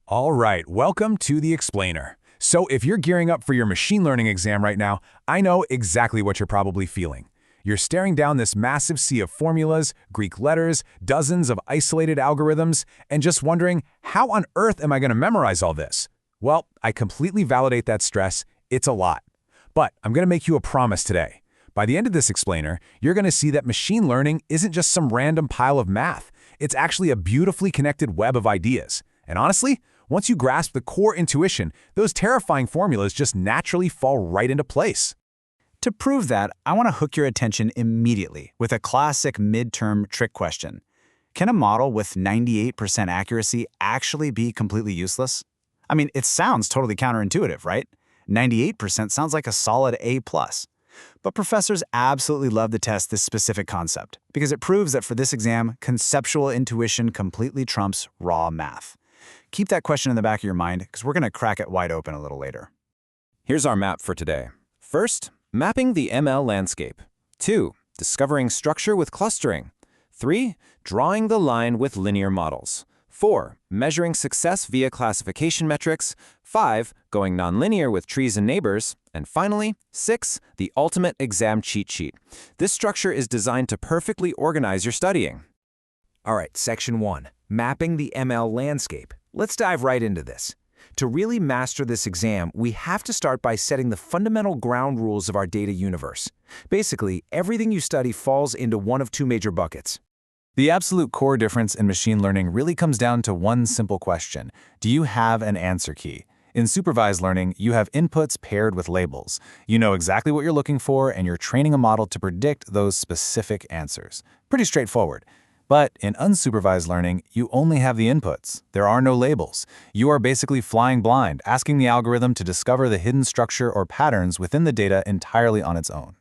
All right, welcome to the Explainer. So if you're gearing up for your machine learning exam right now, I know exactly what you're probably feeling. You're staring down this massive sea of formulas, Greek letters, dozens of isolated algorithms, and just wondering, how on earth am I going to memorize all this? Well, I completely validate that stress. It's a lot. But I'm going to make you a promise today. By the end of this Explainer, you're going to see that machine learning isn't just some random pile of math. It's actually a beautifully connected web of ideas. And honestly, once you grasp the core intuition, those terrifying formulas just naturally fall right into place. To prove that, I want to hook your attention immediately with a classic midterm trick question. Can a model with 98% accuracy actually be completely useless? I mean, it sounds totally counterintuitive, right? 98% sounds like a solid A+. But professors absolutely love to test this specific concept because it proves that for this exam, conceptual intuition completely trumps raw math. Keep that question in the back of your mind because we're going to crack it wide open a little later. Here's our map for today. First, mapping the ML landscape. 2, discovering structure with clustering. 3, drawing the line with linear models. 4, measuring success via classification metrics. 5, going nonlinear with trees and neighbors. And finally, 6, the ultimate exam cheat sheet. This structure is designed to perfectly organize your studying. All right, section 1, mapping the ML landscape. Let's dive right into this. To really master this exam, we have to start by setting the fundamental ground rules of our data universe. Basically, everything you study falls into one of two major buckets. The absolute core difference in machine learning really comes down to one simple question. Do you have an answer key? In supervised learning, you have inputs paired with labels. You know exactly what you're looking for, and you're training a model to predict those specific answers. Pretty straightforward. But in unsupervised learning, you only have the inputs. There are no labels. You are basically flying blind, asking the algorithm to discover the hidden structure or patterns within the data entirely on its own.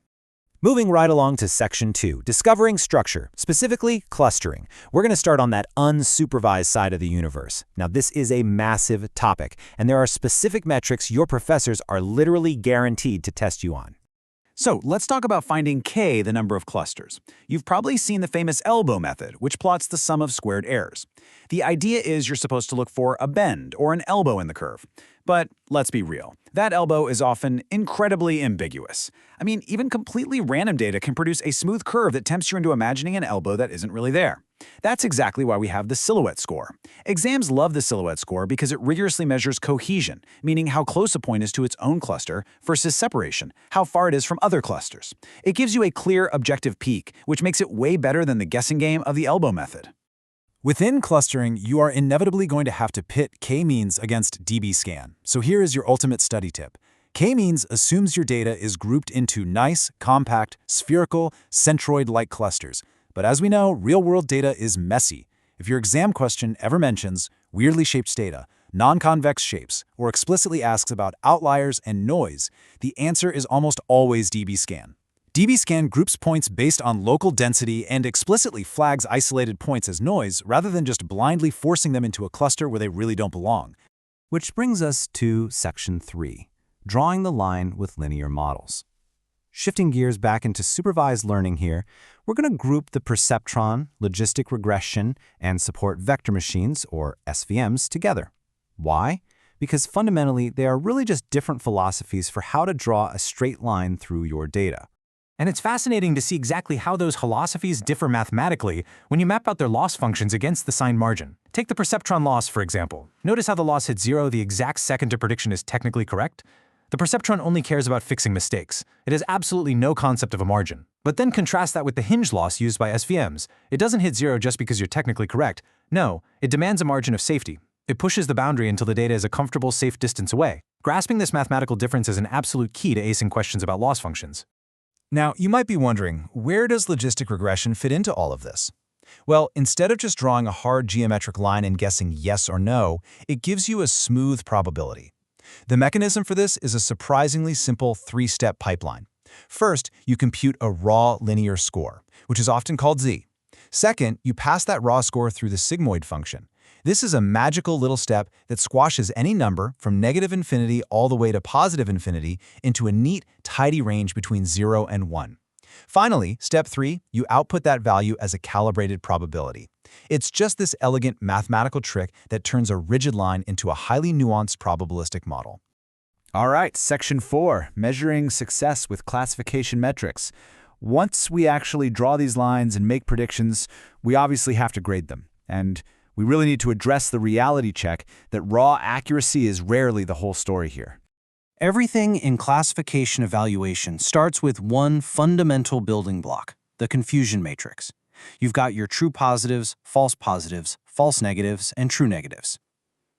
Moving right along to section 2, discovering structure, specifically clustering. We're going to start on that unsupervised side of the universe. Now, this is a massive topic, and there are specific metrics your professors are literally guaranteed to test you on. So let's talk about finding K, the number of clusters. You've probably seen the famous elbow method, which plots the sum of squared errors. The idea is you're supposed to look for a bend or an elbow in the curve. But let's be real. That elbow is often incredibly ambiguous. I mean, even completely random data can produce a smooth curve that tempts you into imagining an elbow that isn't really there. That's exactly why we have the silhouette score. Exams love the silhouette score because it rigorously measures cohesion, meaning how close a point is to its own cluster, versus separation, how far it is from other clusters. It gives you a clear, objective peak, which makes it way better than the guessing game of the elbow method. Within clustering, you are inevitably going to have to pit K-means against DBSCAN. So here is your ultimate study tip. K-means assumes your data is grouped into nice, compact, spherical, centroid-like clusters. But as we know, real-world data is messy. If your exam question ever mentions weirdly shaped data, non-convex shapes, or explicitly asks about outliers and noise, the answer is almost always DBSCAN. DBSCAN groups points based on local density and explicitly flags isolated points as noise rather than just blindly forcing them into a cluster where they really don't belong. Which brings us to section 3, drawing the line with linear models. Shifting gears back into supervised learning here, we're going to group the perceptron, logistic regression, and support vector machines, or SVMs, together. Why? Because fundamentally, they are really just different philosophies for how to draw a straight line through your data. And it's fascinating to see exactly how those philosophies differ mathematically when you map out their loss functions against the signed margin. Take the perceptron loss, for example. Notice how the loss hits 0 the exact second a prediction is technically correct? The perceptron only cares about fixing mistakes. It has absolutely no concept of a margin. But then contrast that with the hinge loss used by SVMs. It doesn't hit 0 just because you're technically correct. No, it demands a margin of safety. It pushes the boundary until the data is a comfortable, safe distance away. Grasping this mathematical difference is an absolute key to acing questions about loss functions. Now, you might be wondering, where does logistic regression fit into all of this? Well, instead of just drawing a hard geometric line and guessing yes or no, it gives you a smooth probability. The mechanism for this is a surprisingly simple three-step pipeline. First, you compute a raw linear score, which is often called Z. Second, you pass that raw score through the sigmoid function. This is a magical little step that squashes any number from -infinity all the way to +infinity into a neat, tidy range between 0 and 1. Finally, step 3, you output that value as a calibrated probability. It's just this elegant mathematical trick that turns a rigid line into a highly nuanced probabilistic model. All right, Section 4, measuring success with classification metrics. Once we actually draw these lines and make predictions, we obviously have to grade them. And we really need to address the reality check that raw accuracy is rarely the whole story here. Everything in classification evaluation starts with one fundamental building block, the confusion matrix. You've got your true positives, false negatives, and true negatives.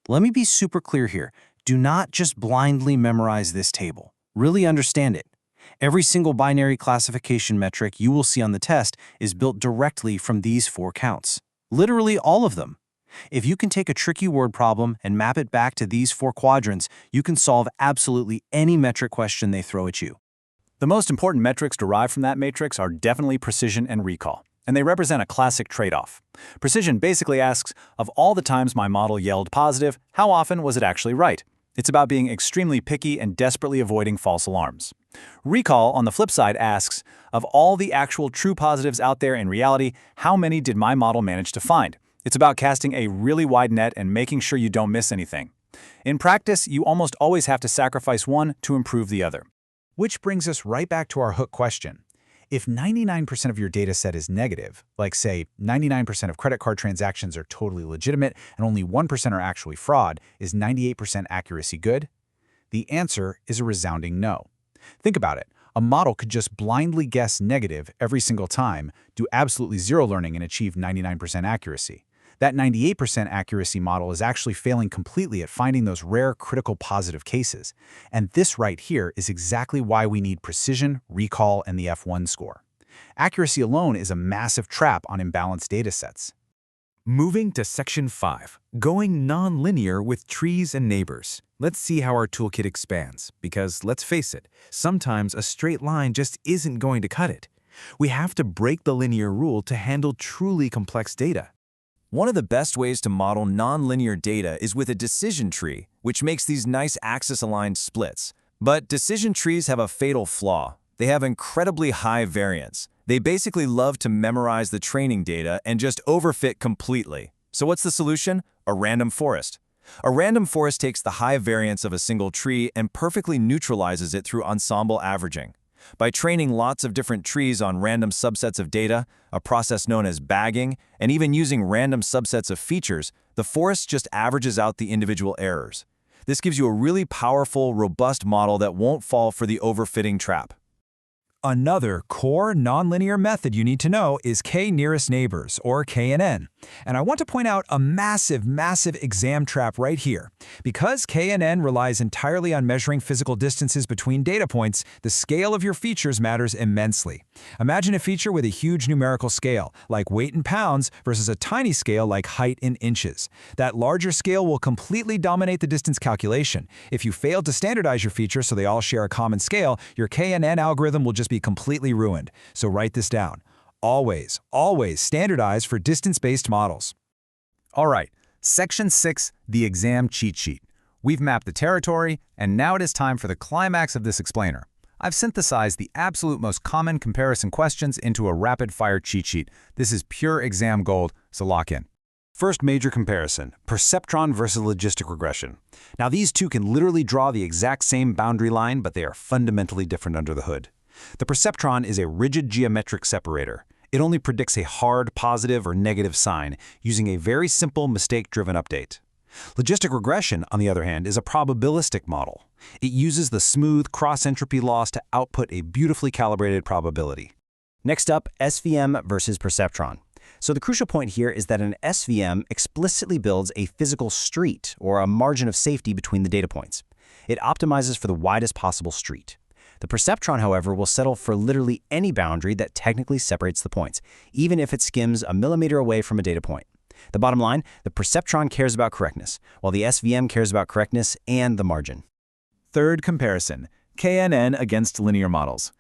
Let me be super clear here. Do not just blindly memorize this table. Really understand it. Every single binary classification metric you will see on the test is built directly from these 4 counts. Literally all of them. If you can take a tricky word problem and map it back to these 4 quadrants, you can solve absolutely any metric question they throw at you. The most important metrics derived from that matrix are definitely precision and recall, and they represent a classic trade-off. Precision basically asks, of all the times my model yelled positive, how often was it actually right? It's about being extremely picky and desperately avoiding false alarms. Recall, on the flip side, asks, of all the actual true positives out there in reality, how many did my model manage to find? It's about casting a really wide net and making sure you don't miss anything. In practice, you almost always have to sacrifice one to improve the other. Which brings us right back to our hook question. If 99% of your data set is negative, like say 99% of credit card transactions are totally legitimate and only 1% are actually fraud, is 98% accuracy good? The answer is a resounding no. Think about it. A model could just blindly guess negative every single time, do absolutely zero learning, and achieve 99% accuracy. That 98% accuracy model is actually failing completely at finding those rare critical positive cases. And this right here is exactly why we need precision, recall, and the F1 score. Accuracy alone is a massive trap on imbalanced data sets. Moving to Section 5, going non-linear with trees and neighbors. Let's see how our toolkit expands, because let's face it, sometimes a straight line just isn't going to cut it. We have to break the linear rule to handle truly complex data. One of the best ways to model nonlinear data is with a decision tree, which makes these nice axis-aligned splits. But decision trees have a fatal flaw. They have incredibly high variance. They basically love to memorize the training data and just overfit completely. So what's the solution? A random forest. A random forest takes the high variance of a single tree and perfectly neutralizes it through ensemble averaging. By training lots of different trees on random subsets of data, a process known as bagging, and even using random subsets of features, the forest just averages out the individual errors. This gives you a really powerful, robust model that won't fall for the overfitting trap. Another core nonlinear method you need to know is K-nearest neighbors, or KNN. And I want to point out a massive exam trap right here. Because KNN relies entirely on measuring physical distances between data points, the scale of your features matters immensely. Imagine a feature with a huge numerical scale, like weight in pounds, versus a tiny scale like height in inches. That larger scale will completely dominate the distance calculation. If you fail to standardize your features so they all share a common scale, your KNN algorithm will just be completely ruined. So write this down. Always standardize for distance-based models. All right, Section 6, the exam cheat sheet. We've mapped the territory, and now it is time for the climax of this explainer. I've synthesized the absolute most common comparison questions into a rapid-fire cheat sheet. This is pure exam gold, so lock in. First major comparison, perceptron versus logistic regression. Now these two can literally draw the exact same boundary line, but they are fundamentally different under the hood. The perceptron is a rigid geometric separator. It only predicts a hard positive or negative sign using a very simple mistake-driven update. Logistic regression, on the other hand, is a probabilistic model. It uses the smooth cross-entropy loss to output a beautifully calibrated probability. Next up, SVM versus perceptron. So the crucial point here is that an SVM explicitly builds a physical street, or a margin of safety between the data points. It optimizes for the widest possible street. The perceptron, however, will settle for literally any boundary that technically separates the points, even if it skims a millimeter away from a data point. The bottom line, the perceptron cares about correctness, while the SVM cares about correctness and the margin. Third comparison, KNN against linear models.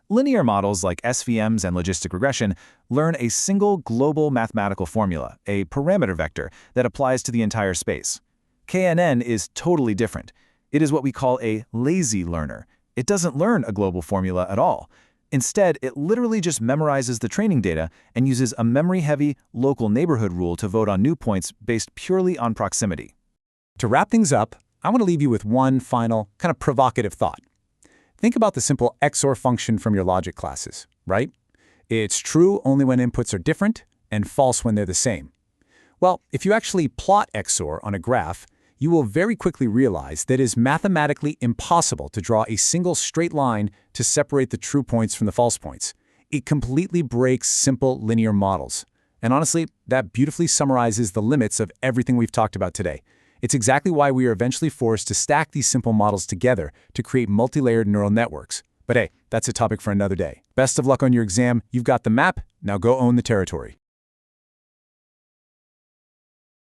Linear models like SVMs and logistic regression learn a single global mathematical formula, a parameter vector, that applies to the entire space. KNN is totally different. It is what we call a lazy learner. It doesn't learn a global formula at all. Instead, it literally just memorizes the training data and uses a memory-heavy local neighborhood rule to vote on new points based purely on proximity. To wrap things up, I want to leave you with one final, kind of provocative thought. Think about the simple XOR function from your logic classes, right? It's true only when inputs are different and false when they're the same. Well, if you actually plot XOR on a graph, you will very quickly realize that it is mathematically impossible to draw a single straight line to separate the true points from the false points. It completely breaks simple linear models. And honestly, that beautifully summarizes the limits of everything we've talked about today. It's exactly why we are eventually forced to stack these simple models together to create multi-layered neural networks. But hey, that's a topic for another day. Best of luck on your exam. You've got the map. Now go own the territory.